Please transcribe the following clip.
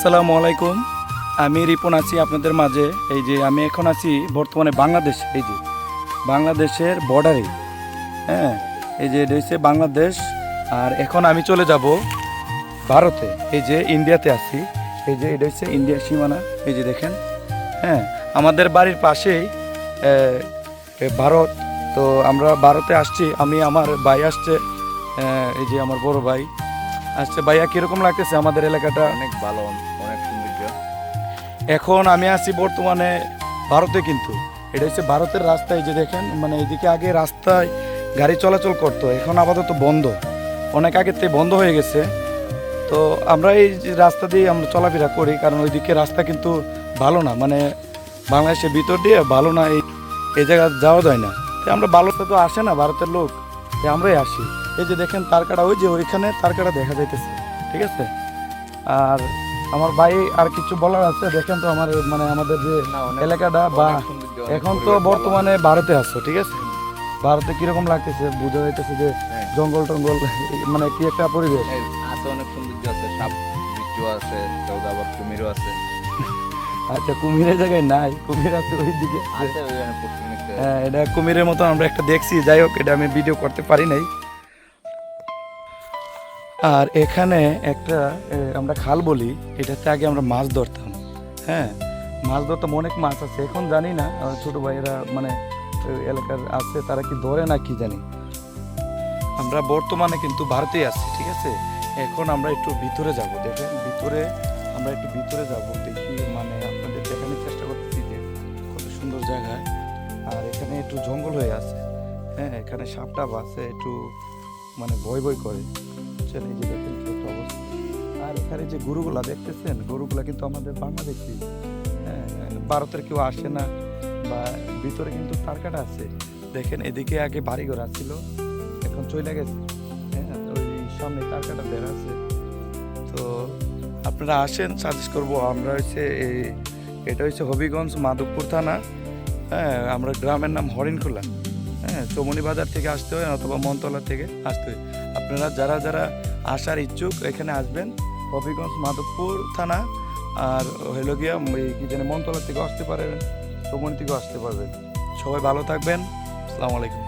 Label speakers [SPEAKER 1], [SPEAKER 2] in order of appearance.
[SPEAKER 1] আসসালামু আলাইকুম। আমি রিপন আছি আপনাদের মাঝে। এই যে আমি এখন আছি বর্তমানে বাংলাদেশ, এই যে বাংলাদেশের বর্ডারে। হ্যাঁ, এই যে এটা হচ্ছে বাংলাদেশ। আর এখন আমি চলে যাব ভারতে। এই যে ইন্ডিয়াতে আছি, এই যে এটা হচ্ছে ইন্ডিয়ার সীমানা। এই যে দেখেন, হ্যাঁ, আমাদের বাড়ির পাশেই ভারত। তো আমরা ভারতে আসছি, আমি আমার ভাই আসছে, এই যে আমার বড় ভাই আসছে। ভাইয়া কীরকম লাগতেছে আমাদের এলাকাটা?
[SPEAKER 2] অনেক ভালো, অনেক সৌন্দর্য।
[SPEAKER 1] এখন আমি আছি বর্তমানে ভারতে, কিন্তু এটা হচ্ছে ভারতের রাস্তা। এই যে দেখেন, মানে এদিকে আগে রাস্তায় গাড়ি চলাচল করতো, এখন আপাতত বন্ধ, অনেক আগের থেকে বন্ধ হয়ে গেছে। তো আমরা এই যে রাস্তা দিয়ে আমরা চলাফেরা করি, কারণ ওইদিকে রাস্তা কিন্তু ভালো না, মানে বাংলাদেশের ভিতর দিয়ে ভালো না, এই জায়গা যাওয়া যায় না। তো আমরা ভারতে তো আসে না ভারতের লোক, তো আমরাই আসি। এই যে দেখেন তারকাটা, ওই যে ওইখানে তারকাটা দেখা যাইতেছে, ঠিক আছে। আর আমার ভাই আর কিছু বলার আছে, দেখেন তো আমার মানে আমাদের যে এলাকাটা, বা এখন তো বর্তমানে ভারতে আছো, ঠিক আছে। ভারতে কিরকম লাগতেছে বোঝা যাইতেছে যে জঙ্গল টঙ্গল, মানে কি একটা পরিবেশ
[SPEAKER 2] আছে, অনেক সৌন্দর্য আছে, সাপ বিচ্ছু আছে, আবার কুমিরও আছে।
[SPEAKER 1] আচ্ছা, কুমিরের জায়গায় নাই, কুমির আছে ওই দিকে। হ্যাঁ, এটা কুমিরের মতো আমরা একটা দেখছি, যাই হোক এটা আমি ভিডিও করতে পারি নাই। আর এখানে একটা আমরা খাল বলি, এটাতে আগে আমরা মাছ ধরতাম। হ্যাঁ, মাছ ধরতাম, অনেক মাছ আছে, এখন জানি না ছোট ভাইয়েরা মানে এলাকার আছে, তারা কি ধরে না কি জানি। আমরা বর্তমানে কিন্তু ভারতেই আছি, ঠিক আছে। এখন আমরা একটু ভিতরে যাব, দেখেন ভিতরে, আমরা একটু ভিতরে যাব, দেখি মানে আপনাদের দেখানোর চেষ্টা করতেছি যে কত সুন্দর জায়গায়। আর এখানে একটু জঙ্গল হয়ে আছে, হ্যাঁ, এখানে সাপ টাপ আছে, একটু মানে ভয় ভয় করে। এই যে দেখেন কি একটা অবস্থা। আর এখানে যে গরুগুলা দেখতেছেন, গরুগুলা কিন্তু আমাদের বাংলাদেশি, হ্যাঁ, ভারতের কেউ আসে না। বা ভিতরে কিন্তু তারকাটা আছে, দেখেন এদিকে আগে বাড়িঘর ছিল, এখন চলে গেছে। হ্যাঁ, ওই সামনে তারকাটা বের আছে। তো আপনারা আসেন, সাজেস্ট করবো। আমরা হচ্ছে এটা হচ্ছে হবিগঞ্জ, মাধবপুর থানা। হ্যাঁ, আমরা গ্রামের নাম হরিণখোলা। হ্যাঁ, চৌমনি বাজার থেকে আসতে হয় অথবা মনতলা থেকে আসতে হয়। আপনারা যারা যারা আসার ইচ্ছুক এখানে আসবেন, হবিগঞ্জ মাধবপুর থানা। আর হইল গিয়া কি জানি মনতলা থেকে আসতে পারবেন, চৌমনি থেকেও আসতে পারবেন। সবাই ভালো থাকবেন। আসসালামু আলাইকুম।